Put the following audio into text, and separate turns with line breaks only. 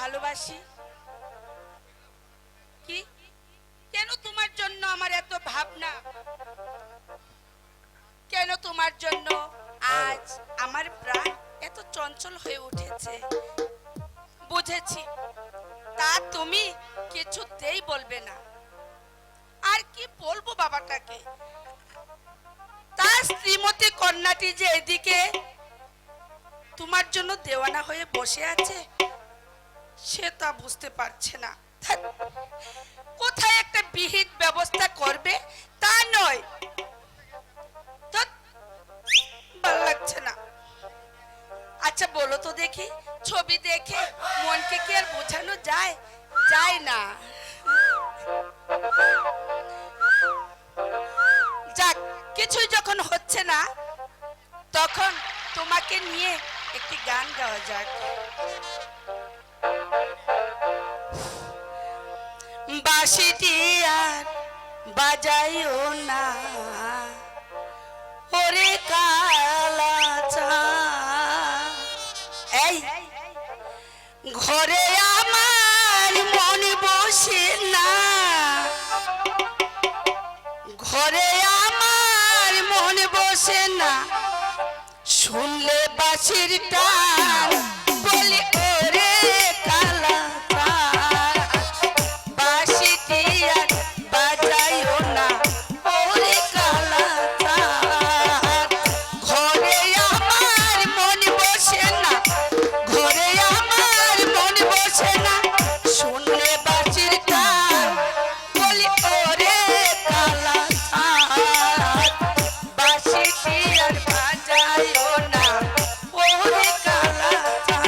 ভালোবাসি? কি কেন তোমার জন্য আমার এত ভাবনা? কেন তোমার জন্য আজ আমার প্রাণ এত চঞ্চল হয়ে উঠেছে? বুঝেছি, তা তুমি কিছুতেই বলবে না। আর কি বলবো বাবাটাকে? তার শ্রীমতী কন্যাটি যে এদিকে তোমার জন্য দেওয়ানা হয়ে বসে আছে, সে তা বুঝতে পারছে না। কোথায় একটা বিহিত ব্যবস্থা করবে তা নয়, ভালো লাগছে না। আচ্ছা বলো তো দেখি, ছবি দেখে মনকে কি আর বোঝানো যায়? যায় না। যাক, কিছুই যখন হচ্ছে না, তখন তোমাকে নিয়ে একটি গান গাওয়া যাক। বাঁশিটি আর বাজাইও না ওরে কালাচা, এই ঘরে আমার মন বসে না, ঘরে আমার মন বসে না, শুনলে বাঁশির টান, বলি ওরে কালাচা। বাঁশিটি আর বাজাইও না ওরে কালাচা, ঘরে আমার মন বসে না, ঘরে আমার মন বসে না, শুনলে বাঁশির টান, বলি ওরে কালাচা। বাঁশিটি আর বাজাইও না ওরে কালাচা।